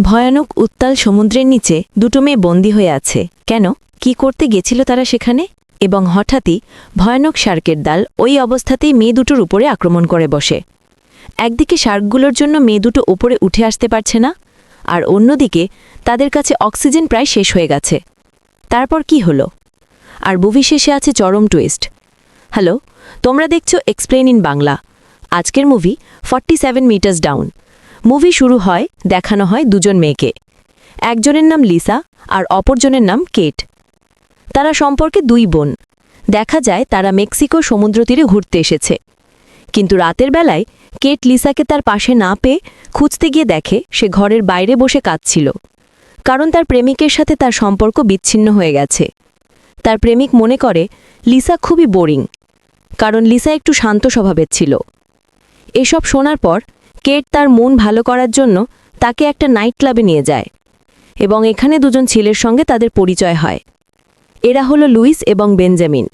ভয়ানক উত্তাল সমুদ্রের নিচে দুটো মেয়ে বন্দী হয়ে আছে। কেন, কি করতে গেছিল তারা সেখানে? এবং হঠাৎই ভয়ানক শার্কের দল ওই অবস্থাতেই মেয়ে দুটোর উপরে আক্রমণ করে বসে। একদিকে শার্কগুলোর জন্য মেয়ে দুটো উপরে উঠে আসতে পারছে না, আর অন্যদিকে তাদের কাছে অক্সিজেন প্রায় শেষ হয়ে গেছে। তারপর কি হলো? আর মুভি শেষে আছে চরম টুইস্ট। হ্যালো, তোমরা দেখছো এক্সপ্লেইন ইন বাংলা। আজকের মুভি 47 মিটার্স ডাউন। মুভি শুরু হয়, দেখানো হয় দুজন মেয়েকে। একজনের নাম লিসা আর অপরজনের নাম কেট। তারা সম্পর্কে দুই বোন। দেখা যায় তারা মেক্সিকো সমুদ্রতীরে ঘুরতে এসেছে। কিন্তু রাতের বেলায় কেট লিসাকে তার পাশে না পেয়ে খুঁজতে গিয়ে দেখে সে ঘরের বাইরে বসে কাঁদছিল, কারণ তার প্রেমিকের সাথে তার সম্পর্ক বিচ্ছিন্ন হয়ে গেছে। তার প্রেমিক মনে করে লিসা খুবই বোরিং, কারণ লিসা একটু শান্ত স্বভাবের ছিল। এসব শোনার পর কেট তার মন ভালো করার জন্য তাকে একটা নাইট ক্লাবে নিয়ে যায়, এবং এখানে দুজন ছেলের সঙ্গে তাদের পরিচয় হয়। এরা হলো লুইস এবং বেঞ্জামিন।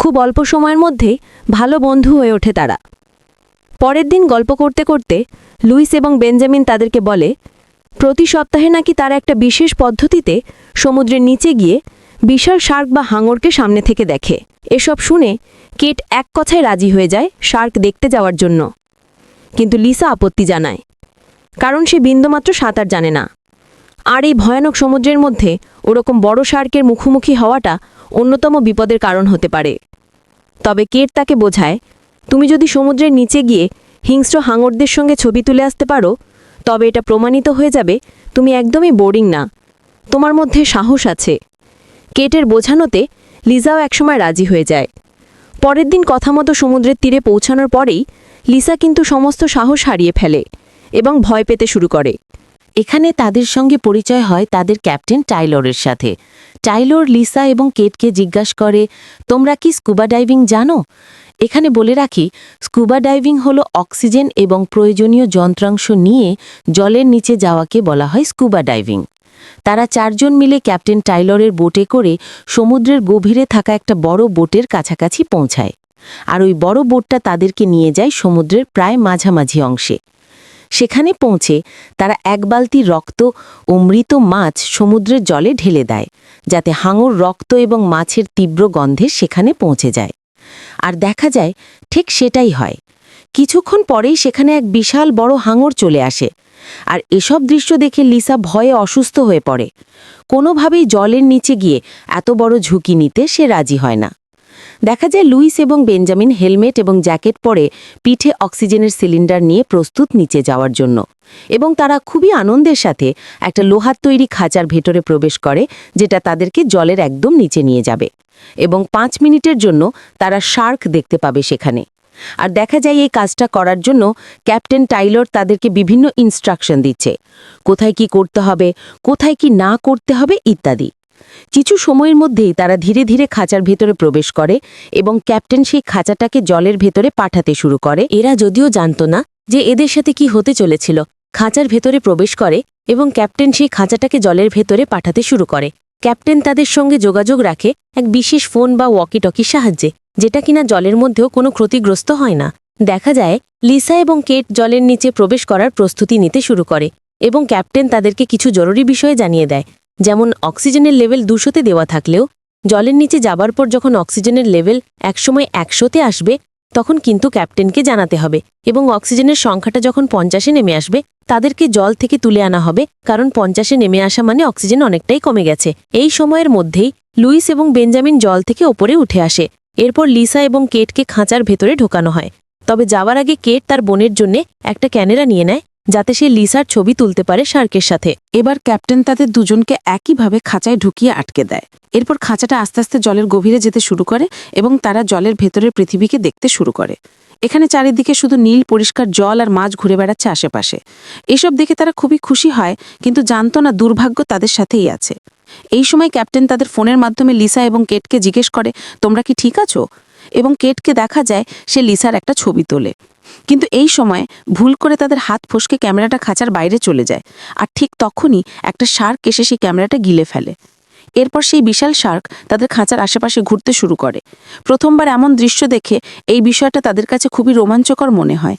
খুব অল্প সময়ের মধ্যেই ভালো বন্ধু হয়ে ওঠে তারা। পরের দিন গল্প করতে করতে লুইস এবং বেঞ্জামিন তাদেরকে বলে প্রতি সপ্তাহে নাকি তারা একটা বিশেষ পদ্ধতিতে সমুদ্রের নিচে গিয়ে বিশাল শার্ক বা হাঙরকে সামনে থেকে দেখে। এসব শুনে কেট এক কথায় রাজি হয়ে যায় শার্ক দেখতে যাওয়ার জন্য। কিন্তু লিসা আপত্তি জানায়, কারণ সে বিন্দুমাত্র সাঁতার জানে না, আর এই ভয়ানক সমুদ্রের মধ্যে ওরকম বড় শার্কের মুখোমুখি হওয়াটা অন্যতম বিপদের কারণ হতে পারে। তবে কেট তাকে বোঝায়, তুমি যদি সমুদ্রের নিচে গিয়ে হিংস্র হাঙরদের সঙ্গে ছবি তুলে আসতে পারো, তবে এটা প্রমাণিত হয়ে যাবে তুমি একদমই বোরিং না, তোমার মধ্যে সাহস আছে। কেটের বোঝানোতে লিসাও একসময় রাজি হয়ে যায়। পরের দিন কথা মতো সমুদ্রের তীরে পৌঁছানোর পরেই লিসা কিন্তু সমস্ত সাহস হারিয়ে ফেলে এবং ভয় পেতে শুরু করে। এখানে তাদের সঙ্গে পরিচয় হয় তাদের ক্যাপ্টেন টাইলরের সাথে। টাইলর লিসা এবং কেটকে জিজ্ঞাসা করে, তোমরা কি স্কুবা ডাইভিং জানো? এখানে বলে রাখি, স্কুবা ডাইভিং হলো অক্সিজেন এবং প্রয়োজনীয় যন্ত্রাংশ নিয়ে জলের নিচে যাওয়াকে বলা হয় স্কুবা ডাইভিং। তারা চারজন মিলে ক্যাপ্টেন টাইলরের বোটে করে সমুদ্রের গভীরে থাকা একটা বড় বোটের কাছাকাছি পৌঁছায়, আর ওই বড় বোটটা তাদেরকে নিয়ে যায় সমুদ্রের প্রায় মাঝামাঝি অংশে। সেখানে পৌঁছে তারা এক বালতি রক্ত ও মৃত মাছ সমুদ্রের জলে ঢেলে দেয়, যাতে হাঙর রক্ত এবং মাছের তীব্র গন্ধে সেখানে পৌঁছে যায়। আর দেখা যায় ঠিক সেটাই হয়। কিছুক্ষণ পরেই সেখানে এক বিশাল বড় হাঙর চলে আসে, আর এসব দৃশ্য দেখে লিসা ভয়ে অসুস্থ হয়ে পড়ে। কোনোভাবেই জলের নিচে গিয়ে এত বড় ঝুঁকি নিতে সে রাজি হয় না। দেখা যায় লুইস এবং বেঞ্জামিন হেলমেট এবং জ্যাকেট পরে পিঠে অক্সিজেনের সিলিন্ডার নিয়ে প্রস্তুত নিচে যাওয়ার জন্য, এবং তারা খুবই আনন্দের সাথে একটা লোহার তৈরি খাঁচার ভেতরে প্রবেশ করে, যেটা তাদেরকে জলের একদম নিচে নিয়ে যাবে, এবং 5 মিনিটের জন্য তারা শার্ক দেখতে পাবে সেখানে। আর দেখা যায় এই কাজটা করার জন্য ক্যাপ্টেন টাইলর তাদেরকে বিভিন্ন ইনস্ট্রাকশন দিচ্ছে, কোথায় কি করতে হবে, কোথায় কি না করতে হবে ইত্যাদি। কিছু সময়ের মধ্যেই তারা ধীরে ধীরে খাঁচার ভেতরে প্রবেশ করে, এবং ক্যাপ্টেন সেই খাঁচাটাকে জলের ভেতরে পাঠাতে শুরু করে। এরা যদিও জানত না যে এদের সাথে কি হতে চলেছিল। খাঁচার ভেতরে প্রবেশ করে এবং ক্যাপ্টেন সেই খাঁচাটাকে জলের ভেতরে পাঠাতে শুরু করে। ক্যাপ্টেন তাদের সঙ্গে যোগাযোগ রাখে এক বিশেষ ফোন বা ওয়াকি টকির সাহায্যে, যেটা কিনা জলের মধ্যেও কোনো ক্ষতিগ্রস্ত হয় না। দেখা যায় লিসা এবং কেট জলের নিচে প্রবেশ করার প্রস্তুতি নিতে শুরু করে, এবং ক্যাপ্টেন তাদেরকে কিছু জরুরি বিষয়ে জানিয়ে দেয়, যেমন অক্সিজেনের লেভেল 200-তে দেওয়া থাকলেও জলের নিচে যাবার পর যখন অক্সিজেনের লেভেল একসময় 100-তে আসবে, তখন কিন্তু ক্যাপ্টেনকে জানাতে হবে, এবং অক্সিজেনের সংখ্যাটা যখন 50-এ নেমে আসবে তাদেরকে জল থেকে তুলে আনা হবে, কারণ 50-এ নেমে আসা মানে অক্সিজেন অনেকটাই কমে গেছে। এই সময়ের মধ্যেই লুইস এবং বেঞ্জামিন জল থেকে ওপরে উঠে আসে। এরপর লিসা এবং কেটকে খাঁচার ভেতরে ঢোকানো হয়। তবে যাওয়ার আগে কেট তার বোনের জন্য একটা ক্যামেরা নিয়ে নেয়, যাতে সে লিসার ছবি তুলতে পারে শার্কের সাথে। এবার ক্যাপ্টেন তাদের দুজনকে একইভাবে খাঁচায় ঢুকিয়ে আটকে দেয়। এরপর খাঁচাটা আস্তে আস্তে জলের গভীরে যেতে শুরু করে, এবং তারা জলের ভেতরের পৃথিবীকে দেখতে শুরু করে। এখানে চারিদিকে শুধু নীল পরিষ্কার জল আর মাছ ঘুরে বেড়াচ্ছে আশেপাশে। এসব দেখে তারা খুবই খুশি হয়, কিন্তু জানত না দুর্ভাগ্য তাদের সাথেই আছে। এই সময় ক্যাপ্টেন তাদের ফোনের মাধ্যমে লিসা এবং কেটকে জিজ্ঞেস করে, তোমরা কি ঠিক আছো? এবং কেটকে দেখা যায় সে লিসার একটা ছবি তোলে। কিন্তু এই সময় ভুল করে তাদের হাত ফসকে ক্যামেরাটা খাঁচার বাইরে চলে যায়, আর ঠিক তখনই একটা শার্ক এসে সেই ক্যামেরাটা গিলে ফেলে। এরপর সেই বিশাল শার্ক তাদের খাঁচার আশেপাশে ঘুরতে শুরু করে। প্রথমবার এমন দৃশ্য দেখে এই বিষয়টা তাদের কাছে খুবই রোমাঞ্চকর মনে হয়।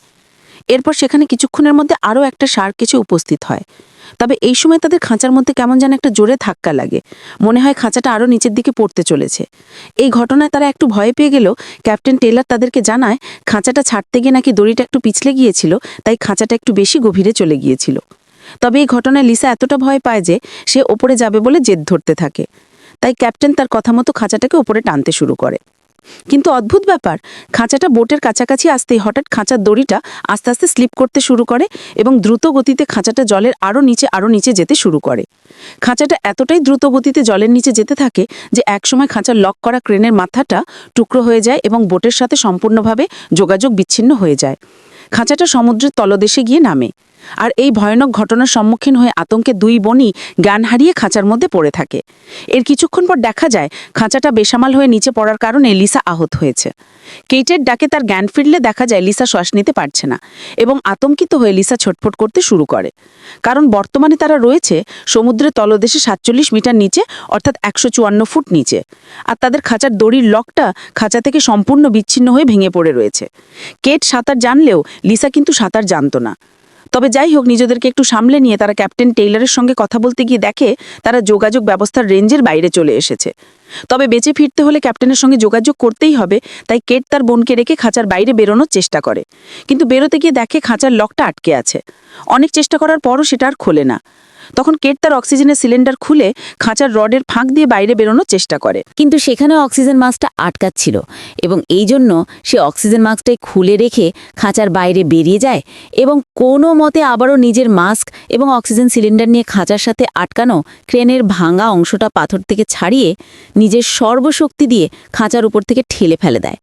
এরপর সেখানে কিছুক্ষণের মধ্যে আরও একটা শার্ক এসে উপস্থিত হয়। তবে এই সময় তাদের খাঁচার মধ্যে কেমন যেন একটা জোরে ধাক্কা লাগে, মনে হয় খাঁচাটা আরও নিচের দিকে পড়তে চলেছে। এই ঘটনায় তারা একটু ভয় পেয়ে গেলেও ক্যাপ্টেন টেইলর তাদেরকে জানায় খাঁচাটা ছাড়তে গিয়ে নাকি দড়িটা একটু পিছলে গিয়েছিল, তাই খাঁচাটা একটু বেশি গভীরে চলে গিয়েছিল। তবে এই ঘটনায় লিসা এতটা ভয় পায় যে সে ওপরে যাবে বলে জেদ ধরতে থাকে। তাই ক্যাপ্টেন তার কথা মতো খাঁচাটাকে ওপরে টানতে শুরু করে। কিন্তু অদ্ভুত ব্যাপার, খাঁচাটা বোটের কাছাকাছি আসতেই হঠাৎ খাঁচার দড়িটা আস্তে আস্তে স্লিপ করতে শুরু করে এবং দ্রুত গতিতে খাঁচাটা জলের আরও নিচে যেতে শুরু করে। খাঁচাটা এতটাই দ্রুত গতিতে জলের নিচে যেতে থাকে যে একসময় খাঁচার লক করা ক্রেনের মাথাটা টুকরো হয়ে যায় এবং বোটের সাথে সম্পূর্ণভাবে যোগাযোগ বিচ্ছিন্ন হয়ে যায়। খাঁচাটা সমুদ্রের তলদেশে গিয়ে নামে। আর এই ভয়ানক ঘটনার সম্মুখীন হয়ে আতঙ্কে দুই বোনই জ্ঞান হারিয়ে খাঁচার মধ্যে পড়ে থাকে। এর কিছুক্ষণ পর দেখা যায় খাঁচাটা বেসামাল হয়ে নিচে পড়ার কারণে লিসা আহত হয়েছে। কেটের ডাকে তার জ্ঞান ফিরলে দেখা যায় লিসা শ্বাস নিতে পারছে না এবং আতঙ্কিত হয়ে লিসা ছটফট করতে শুরু করে। কারণ বর্তমানে তারা রয়েছে সমুদ্রের তলদেশে 47 মিটার নিচে, অর্থাৎ 154 ফুট নিচে। আর তাদের খাঁচার দড়ির লকটা খাঁচা থেকে সম্পূর্ণ বিচ্ছিন্ন হয়ে ভেঙে পড়ে রয়েছে। কেট সাঁতার জানলেও লিসা কিন্তু সাঁতার জানত না। তবে যাই হোক, নিজেদেরকে একটু সামলে নিয়ে তারা ক্যাপ্টেন টেইলরের সঙ্গে কথা বলতে গিয়ে দেখে তারা যোগাযোগ ব্যবস্থার রেঞ্জের বাইরে চলে এসেছে। তবে বেঁচে ফিরতে হলে ক্যাপ্টেনের সঙ্গে যোগাযোগ করতেই হবে, তাই কেট তার বোনকে রেখে খাঁচার বাইরে বেরোনোর চেষ্টা করে। কিন্তু বেরোতে গিয়ে দেখে খাঁচার লকটা আটকে আছে। অনেক চেষ্টা করার পরও সেটা আর খোলে না। তখন কেট তার অক্সিজেনের সিলিন্ডার খুলে খাঁচার রডের ফাঁক দিয়ে বাইরে বেরোনোর চেষ্টা করে। কিন্তু সেখানে অক্সিজেন মাস্কটা আটকাচ্ছিল এবং এই জন্য সে অক্সিজেন মাস্কটাই খুলে রেখে খাঁচার বাইরে বেরিয়ে যায় এবং কোনো মতে আবারও নিজের মাস্ক এবং অক্সিজেন সিলিন্ডার নিয়ে খাঁচার সাথে আটকানো ক্রেনের ভাঙা অংশটা পাথর থেকে ছাড়িয়ে নিজের সর্বশক্তি দিয়ে খাঁচার উপর থেকে ঠেলে ফেলে দেয়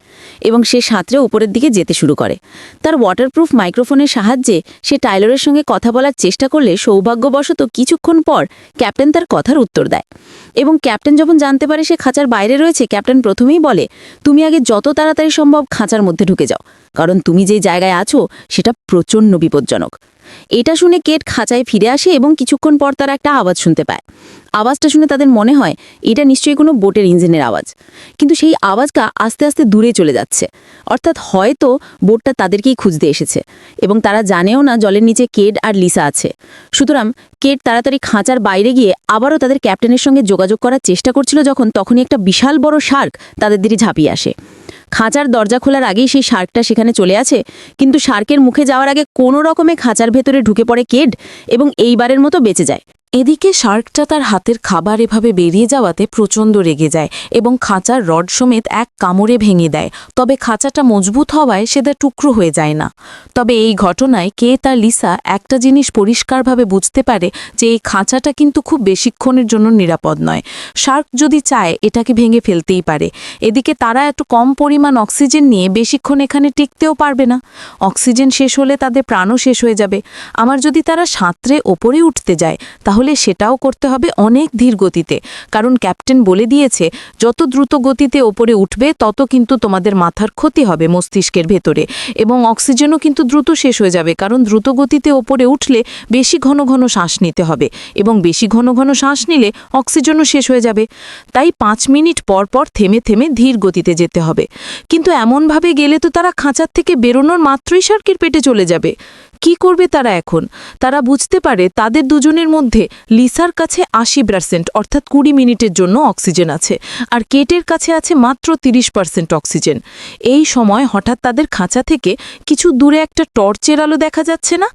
এবং সে সাঁতরে উপরের দিকে যেতে শুরু করে। তার ওয়াটারপ্রুফ মাইক্রোফোনের সাহায্যে সে টাইলরের সঙ্গে কথা বলার চেষ্টা করলে সৌভাগ্যবশত কিছুক্ষণ পর ক্যাপ্টেন তার কথার উত্তর দেয় এবং ক্যাপ্টেন যখন জানতে পারে সে খাঁচার বাইরে রয়েছে, ক্যাপ্টেন প্রথমেই বলে, তুমি আগে যত তাড়াতাড়ি সম্ভব খাঁচার মধ্যে ঢুকে যাও, কারণ তুমি যে জায়গায় আছো সেটা প্রচণ্ড বিপজ্জনক। এটা শুনে কেট খাঁচায় ফিরে আসে এবং কিছুক্ষণ পর তারা একটা আওয়াজ শুনতে পায়। আওয়াজটা শুনে তাদের মনে হয় এটা নিশ্চয়ই কোনো বোটের ইঞ্জিনের আওয়াজ, কিন্তু সেই আওয়াজটা আস্তে আস্তে দূরে চলে যাচ্ছে, অর্থাৎ হয়তো বোটটা তাদেরকেই খুঁজতে এসেছে এবং তারা জানেও না জলের নিচে কেট আর লিসা আছে। সুতরাং কেট তাড়াতাড়ি খাঁচার বাইরে গিয়ে আবারও তাদের ক্যাপ্টেনের সঙ্গে যোগাযোগ করার চেষ্টা করছিল, তখনই একটা বিশাল বড় শার্ক তাদের দিকে ঝাঁপিয়ে আসে। খাঁচার দরজা খোলার আগেই সেই শার্কটা সেখানে চলে আসে, কিন্তু শার্কের মুখে যাওয়ার আগে কোনো রকমে খাঁচার ভেতরে ঢুকে পড়ে কেট এবং এইবারের মতো বেঁচে যায়। এদিকে শার্কটা তার হাতের খাবার এভাবে বেরিয়ে যাওয়াতে প্রচণ্ড রেগে যায় এবং খাঁচার রড সমেত এক কামড়ে ভেঙে দেয়। তবে খাঁচাটা মজবুত হওয়ায় সেটা টুকরো হয়ে যায় না। তবে এই ঘটনায় কেট আর লিসা একটা জিনিস পরিষ্কারভাবে বুঝতে পারে যে এই খাঁচাটা কিন্তু খুব বেশিক্ষণের জন্য নিরাপদ নয়। শার্ক যদি চায় এটাকে ভেঙে ফেলতেই পারে। এদিকে তারা এত কম পরিমাণ অক্সিজেন নিয়ে বেশিক্ষণ এখানে টিকতেও পারবে না। অক্সিজেন শেষ হলে তাদের প্রাণও শেষ হয়ে যাবে। আমার যদি তারা সাঁতরে ওপরে উঠতে যায় তাহলে সেটাও করতে হবে অনেক ধীর গতিতে, কারণ ক্যাপ্টেন বলে দিয়েছে যত দ্রুত গতিতে ওপরে উঠবে তত কিন্তু তোমাদের মাথার ক্ষতি হবে মস্তিষ্কের ভেতরে, এবং অক্সিজেনও কিন্তু দ্রুত শেষ হয়ে যাবে, কারণ দ্রুত গতিতে ওপরে উঠলে বেশি ঘন ঘন শ্বাস নিতে হবে এবং বেশি ঘন ঘন শ্বাস নিলে অক্সিজেনও শেষ হয়ে যাবে। তাই 5 মিনিট পর পর থেমে থেমে ধীর গতিতে যেতে হবে। কিন্তু এমনভাবে গেলে তো তারা খাঁচার থেকে বেরোনোর মাত্রই শার্কের পেটে চলে যাবে। কি করবে তারা এখন? তারা বুঝতে পারে তাদের দুজনের মধ্যে লিসার কাছে 80% অর্থাৎ 20 মিনিটের জন্য অক্সিজেন আছে, আর কেটের কাছে আছে মাত্র 30% অক্সিজেন। এই সময় হঠাৎ তাদের খাঁচা থেকে কিছু দূরে একটা টর্চের আলো দেখা যাচ্ছে না?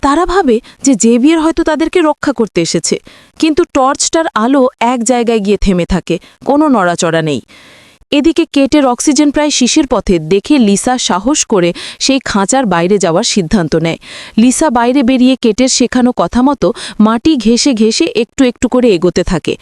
তারা ভাবে যে জেভিয়ার হয়তো তাদেরকে রক্ষা করতে এসেছে, কিন্তু টর্চটার আলো এক জায়গায় গিয়ে থেমে থাকে, কোনো নড়াচড়া নেই। এদিকে কেটের অক্সিজেন প্রায় শেষের পথে দেখে লিসা সাহস করে সেই খাঁচার বাইরে যাওয়ার সিদ্ধান্ত নেয়। লিসা বাইরে বেরিয়ে কেটের শেখানো কথা মতো মাটি ঘেঁষে ঘেঁষে একটু একটু করে এগোতে থাকে।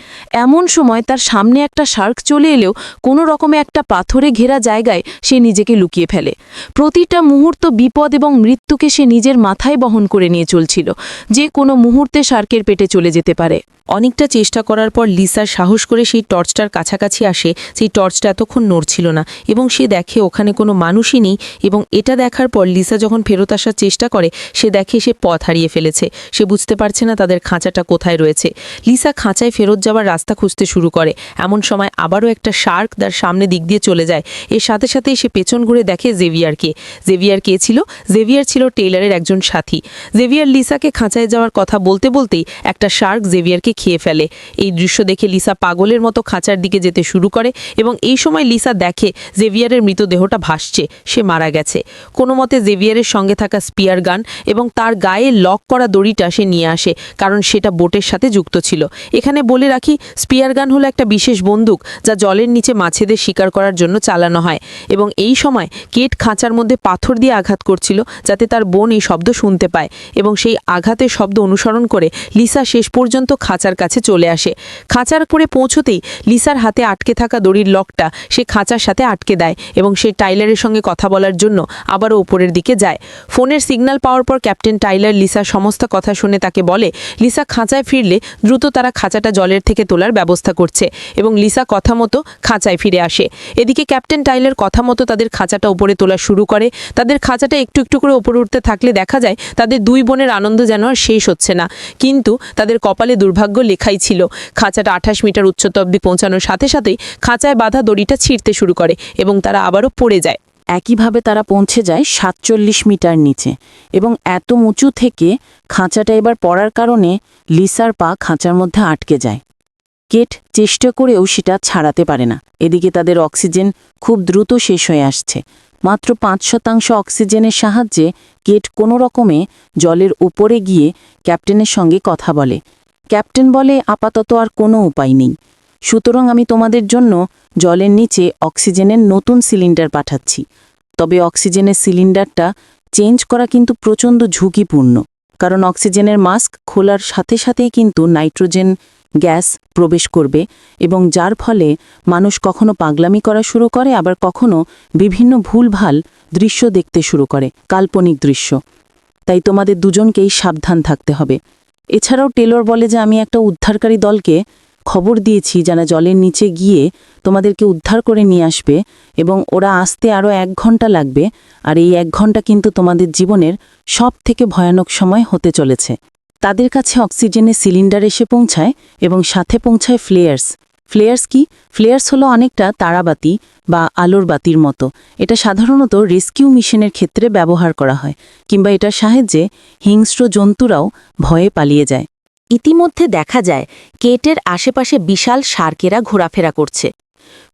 এমন সময় তার সামনে একটা শার্ক চলে এলেও কোনো রকমে একটা পাথরে ঘেরা জায়গায় সে নিজেকে লুকিয়ে ফেলে। প্রতিটা মুহূর্ত বিপদ এবং মৃত্যুকে সে নিজের মাথায় বহন করে নিয়ে চলছিল, যে কোনো মুহূর্তে শার্কের পেটে চলে যেতে পারে। অনেকটা চেষ্টা করার পর লিসা সাহস করে সেই টর্চটার কাছাকাছি আসে। সেই টর্চটা ততক্ষণ নড়ছিল না এবং সে দেখে ওখানে কোনো মানুষই নেই এবং এটা দেখার পর লিসা যখন ফেরত আসার চেষ্টা করে সে দেখে সে পথ হারিয়ে ফেলেছে। সে বুঝতে পারছে না তাদের খাঁচাটা কোথায় রয়েছে। লিসা খাঁচায় ফেরত যাওয়ার রাস্তা খুঁজতে শুরু করে। এমন সময় আবারও একটা শার্ক তার সামনে দিক দিয়ে চলে যায়। এর সাথে সাথেই সে পেছন ঘুরে দেখে জেভিয়ারকে। জেভিয়ার কে ছিল? জেভিয়ার ছিল টেইলরের একজন সাথী। জেভিয়ার লিসাকে খাঁচায় যাওয়ার কথা বলতে বলতেই একটা শার্ক জেভিয়ারকে খেয়ে ফেলে। এই দৃশ্য দেখে লিসা পাগলের মতো খাঁচার দিকে যেতে শুরু করে এবং এই সময় লিসা দেখে জেভিয়ারের মৃতদেহটা ভাসছে। সে মারা গেছে। কোনো মতে জেভিয়ারের সঙ্গে থাকা স্পিয়ার গান এবং তার গায়ে লক করা দড়িটা সে নিয়ে আসে, কারণ সেটা বোটের সাথে যুক্ত ছিল। এখানে বলে রাখি, স্পিয়ার গান হলো একটা বিশেষ বন্দুক যা জলের নিচে মাছেদের শিকার করার জন্য চালানো হয়। এবং এই সময় কেট খাঁচার মধ্যে পাথর দিয়ে আঘাত করছিল যাতে তার বোন এই শব্দ শুনতে পায় এবং সেই আঘাতের শব্দ অনুসরণ করে লিসা শেষ পর্যন্ত খাঁচার কাছে চলে আসে। খাঁচার করে পৌঁছতেই লিসার হাতে আটকে থাকা দড়ির লকটা সে খাঁচার সাথে আটকে দেয় এবং সে টাইলারের সঙ্গে কথা বলার জন্য আবারও উপরের দিকে যায়। ফোনের সিগন্যাল পাওয়ার পর ক্যাপ্টেন টাইলার লিসার সমস্ত কথা শুনে তাকে বলে লিসা খাঁচায় ফিরলে দ্রুত তারা খাঁচাটা জলের থেকে তোলার ব্যবস্থা করছে এবং লিসা কথা মতো খাঁচায় ফিরে আসে। এদিকে ক্যাপ্টেন টাইলার কথা মতো তাদের খাঁচাটা উপরে তোলা শুরু করে। তাদের খাঁচাটা একটু একটু করে উপরে উঠতে থাকলে দেখা যায় তাদের দুই বোনের আনন্দ যেন আর শেষ হচ্ছে না। কিন্তু তাদের কপালে দুর্ভাগ্য লেখাই ছিল। খাঁচাটা 28 মিটার উচ্চতা অবধি পৌঁছানোর সাথে সাথেই খাঁচায় বাঁধা দড়িটা ছিঁড়তে শুরু করে এবং তারা আবারও পড়ে যায়। একইভাবে তারা পৌঁছে যায় 47 মিটার নিচে এবং এত উঁচু থেকে খাঁচাটা এবার পড়ার কারণে লিসার পা খাঁচার মধ্যে আটকে যায়। কেট চেষ্টা করেও সেটা ছাড়াতে পারে না। এদিকে তাদের অক্সিজেন খুব দ্রুত শেষ হয়ে আসছে। মাত্র 5% অক্সিজেনের সাহায্যে কেট কোনো রকমে জলের উপরে গিয়ে ক্যাপ্টেনের সঙ্গে কথা বলে। ক্যাপ্টেন বলে, আপাতত আর কোনো উপায় নেই, সুতরাং আমি তোমাদের জন্য জলের নিচে অক্সিজেনের নতুন সিলিন্ডার পাঠাচ্ছি। তবে অক্সিজেনের সিলিন্ডারটা চেঞ্জ করা কিন্তু প্রচণ্ড ঝুঁকিপূর্ণ, কারণ অক্সিজেনের মাস্ক খোলার সাথে সাথেই কিন্তু নাইট্রোজেন গ্যাস প্রবেশ করবে এবং যার ফলে মানুষ কখনো পাগলামি করা শুরু করে, আবার কখনো বিভিন্ন ভুলভাল দৃশ্য দেখতে শুরু করে, কাল্পনিক দৃশ্য। তাই তোমাদের দুজনকেই সাবধান থাকতে হবে। এছাড়াও টেলর বলে যে আমি একটা উদ্ধারকারী দলকে খবর দিয়েছি যারা জলের নিচে গিয়ে তোমাদেরকে উদ্ধার করে নিয়ে আসবে এবং ওরা আসতে আরও 1 ঘন্টা লাগবে। আর এই 1 ঘন্টা কিন্তু তোমাদের জীবনের সবথেকে ভয়ানক সময় হতে চলেছে। তাদের কাছে অক্সিজেনের সিলিন্ডার এসে পৌঁছায় এবং সাথে পৌঁছায় ফ্লেয়ার্স। ফ্লেয়ার্স কি? ফ্লেয়ার্স হলো অনেকটা তারাবাতি বা আলোর বাতির মতো। এটা সাধারণত রেস্কিউ মিশনের ক্ষেত্রে ব্যবহার করা হয়, কিংবা এটার সাহায্যে হিংস্র জন্তুরাও ভয়ে পালিয়ে যায়। ইতিমধ্যে দেখা যায় কেটের আশেপাশে বিশাল শার্কেরা ঘোরাফেরা করছে।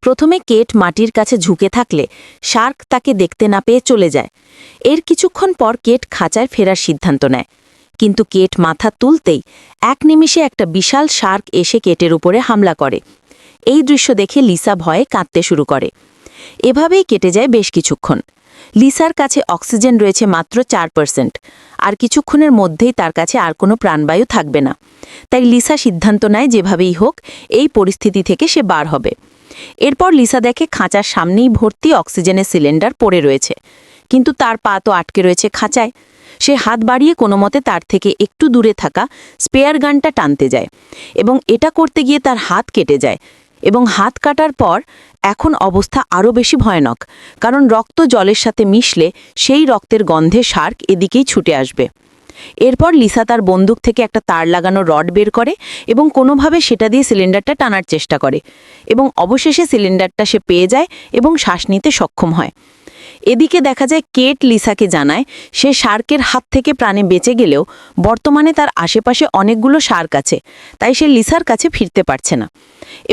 প্রথমে কেট মাটির কাছে ঝুঁকে থাকলে শার্ক তাকে দেখতে না পেয়ে চলে যায়। এর কিছুক্ষণ পর কেট খাঁচায় ফেরার সিদ্ধান্ত নেয়, কিন্তু কেট মাথা তুলতেই এক নিমিষে একটা বিশাল শার্ক এসে কেটের উপরে হামলা করে। এই দৃশ্য দেখে লিসা ভয়ে কাঁদতে শুরু করে। এভাবেই কেটে যায় বেশ কিছুক্ষণ। লিসার কাছে অক্সিজেন রয়েছে মাত্র 4%, আর কিছুক্ষণের মধ্যেই তার কাছে আর কোনো প্রাণবায়ু থাকবে না। তাই লিসা সিদ্ধান্ত নেয় যেভাবেই হোক এই পরিস্থিতি থেকে সে বার হবে। এরপর লিসা দেখে খাঁচার সামনেই ভর্তি অক্সিজেনের সিলিন্ডার পড়ে রয়েছে, কিন্তু তার পা তো আটকে রয়েছে খাঁচায়। সে হাত বাড়িয়ে কোনো মতে তার থেকে একটু দূরে থাকা স্পেয়ার গানটা টানতে যায় এবং এটা করতে গিয়ে তার হাত কেটে যায়। এবং হাত কাটার পর এখন অবস্থা আরও বেশি ভয়ানক, কারণ রক্ত জলের সাথে মিশলে সেই রক্তের গন্ধে শার্ক এদিকেই ছুটে আসবে। এরপর লিসা তার বন্দুক থেকে একটা তার লাগানো রড বের করে এবং কোনোভাবে সেটা দিয়ে সিলিন্ডারটা টানার চেষ্টা করে এবং অবশেষে সিলিন্ডারটা সে পেয়ে যায় এবং শ্বাস নিতে সক্ষম হয়। এদিকে দেখা যায় কেট লিসাকে জানায় সে শার্কের হাত থেকে প্রাণে বেঁচে গেলেও বর্তমানে তার আশেপাশে অনেকগুলো শার্ক আছে, তাই সে লিসার কাছে ফিরতে পারছে না।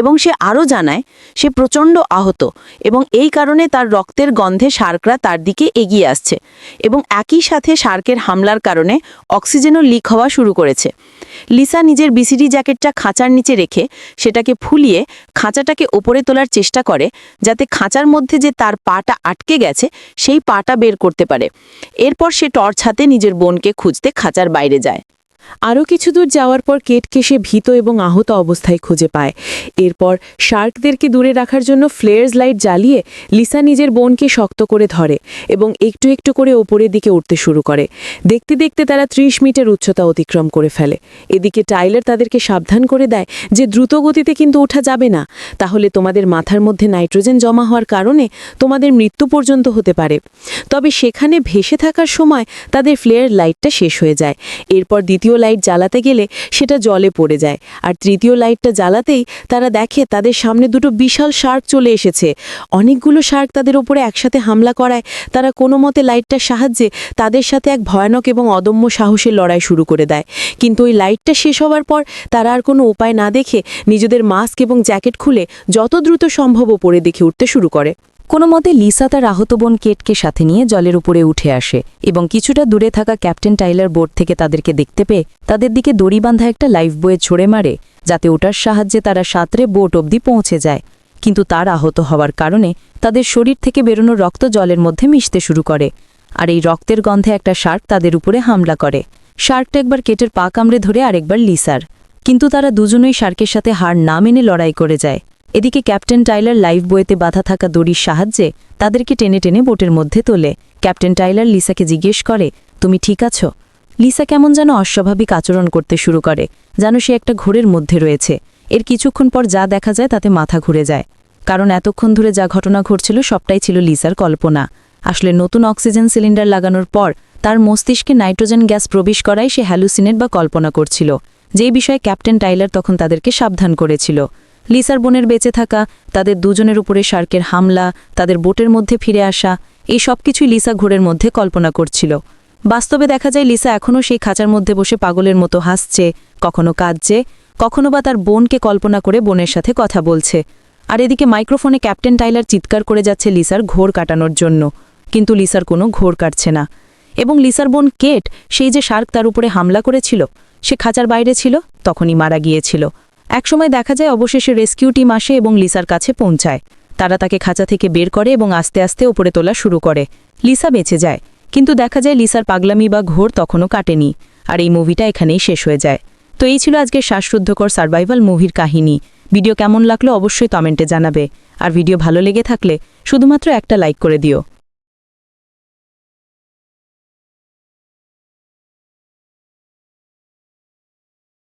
এবং সে আরও জানায় সে প্রচণ্ড আহত এবং এই কারণে তার রক্তের গন্ধে শার্করা তার দিকে এগিয়ে আসছে এবং একই সাথে শার্কের হামলার কারণে অক্সিজেনও লিক হওয়া শুরু করেছে। লিসা নিজের বিসিডি জ্যাকেটটা খাঁচার নিচে রেখে সেটাকে ফুলিয়ে খাঁচাটাকে ওপরে তোলার চেষ্টা করে, যাতে খাঁচার মধ্যে যে তার পাটা আটকে গেছে সেই পাটা বের করতে পারে। এরপর সে টর্চ হাতে নিজের বোনকে খুঁজতে খাঁচার বাইরে যায়। আরও কিছু দূর যাওয়ার পর কেটকে সে ভীত এবং আহত অবস্থায় খুঁজে পায়। এরপর শার্কদেরকে দূরে রাখার জন্য ফ্লেয়ার্স লাইট জ্বালিয়ে লিসা নিজের বোনকে শক্ত করে ধরে এবং একটু একটু করে ওপরের দিকে উঠতে শুরু করে। দেখতে দেখতে তারা 30 মিটার উচ্চতা অতিক্রম করে ফেলে। এদিকে টাইলার তাদেরকে সাবধান করে দেয় যে দ্রুত গতিতে কিন্তু ওঠা যাবে না, তাহলে তোমাদের মাথার মধ্যে নাইট্রোজেন জমা হওয়ার কারণে তোমাদের মৃত্যু পর্যন্ত হতে পারে। তবে সেখানে ভেসে থাকার সময় তাদের ফ্লেয়ার লাইটটা শেষ হয়ে যায়। এরপর দ্বিতীয় লাইট জ্বালাতে গেলে সেটা জলে পড়ে যায়, আর তৃতীয় লাইটটা জ্বালাতেই তারা দেখে তাদের সামনে দুটো বিশাল শার্ক চলে এসেছে। অনেকগুলো শার্ক তাদের উপরে একসাথে হামলা করায় তারা কোনো মতে লাইটটার সাহায্যে তাদের সাথে এক ভয়ানক এবং অদম্য সাহসের লড়াই শুরু করে দেয়। কিন্তু ওই লাইটটা শেষ হওয়ার পর তারা আর কোনো উপায় না দেখে নিজেদের মাস্ক এবং জ্যাকেট খুলে যত দ্রুত সম্ভব ওপরে দেখে উঠতে শুরু করে। কোনো মতে লিসা তার আহত বোন কেটকে সাথে নিয়ে জলের উপরে উঠে আসে এবং কিছুটা দূরে থাকা ক্যাপ্টেন টাইলার বোট থেকে তাদেরকে দেখতে পেয়ে তাদের দিকে দড়ি বাঁধা একটা লাইফ বয়ে ছড়ে মারে, যাতে ওটার সাহায্যে তারা সাঁতরে বোট অবধি পৌঁছে যায়। কিন্তু তার আহত হওয়ার কারণে তাদের শরীর থেকে বেরোনো রক্ত জলের মধ্যে মিশতে শুরু করে, আর এই রক্তের গন্ধে একটা শার্ক তাদের উপরে হামলা করে। শার্কটা একবার কেটের পা কামড়ে ধরে আরেকবার লিসার, কিন্তু তারা দুজনেই শার্কের সাথে হার না মেনে লড়াই করে যায়। এদিকে ক্যাপ্টেন টাইলার লাইফ বয়েতে বাধা থাকা দড়ির সাহায্যে তাদেরকে টেনে টেনে বোটের মধ্যে তোলে। ক্যাপ্টেন টাইলার লিসাকে জিজ্ঞেস করে, তুমি ঠিক আছো? লিসা কেমন যেন অস্বাভাবিক আচরণ করতে শুরু করে, যেন সে একটা ঘোরের মধ্যে রয়েছে। এর কিছুক্ষণ পর যা দেখা যায় তাতে মাথা ঘুরে যায়, কারণ এতক্ষণ ধরে যা ঘটনা ঘটছিল সবটাই ছিল লিসার কল্পনা। আসলে নতুন অক্সিজেন সিলিন্ডার লাগানোর পর তার মস্তিষ্কে নাইট্রোজেন গ্যাস প্রবেশ করায় সে হ্যালুসিনেট বা কল্পনা করছিল, যেই বিষয়ে ক্যাপ্টেন টাইলার তখন তাদেরকে সাবধান করেছিল। লিসার বোনের বেঁচে থাকা, তাদের দুজনের উপরে শার্কের হামলা, তাদের বোটের মধ্যে ফিরে আসা, এই সব কিছুই লিসা ঘোরের মধ্যে কল্পনা করছিল। বাস্তবে দেখা যায় লিসা এখনও সেই খাঁচার মধ্যে বসে পাগলের মতো হাসছে, কখনো কাঁদছে, কখনো বা তার বোনকে কল্পনা করে বোনের সাথে কথা বলছে। আর এদিকে মাইক্রোফোনে ক্যাপ্টেন টাইলার চিৎকার করে যাচ্ছে লিসার ঘোর কাটানোর জন্য, কিন্তু লিসার কোনো ঘোর কাটছে না। এবং লিসার বোন কেট, সেই যে শার্ক তার উপরে হামলা করেছিল, সে খাঁচার বাইরে ছিল, তখনই মারা গিয়েছিল। একসময় দেখা যায় অবশেষে রেস্কিউ টিম আসে এবং লিসার কাছে পৌঁছায়। তারা তাকে খাঁচা থেকে বের করে এবং আস্তে আস্তে উপরে তোলা শুরু করে। লিসা বেঁচে যায়, কিন্তু দেখা যায় লিসার পাগলামি বা ঘোর তখনও কাটেনি। আর এই মুভিটা এখানেই শেষ হয়ে যায়। তো এই ছিল আজকের শ্বাসরুদ্ধকর সার্ভাইভাল মুভির কাহিনী। ভিডিও কেমন লাগলো অবশ্যই কমেন্টে জানাবে, আর ভিডিও ভালো লেগে থাকলে শুধুমাত্র একটা লাইক করে দিও।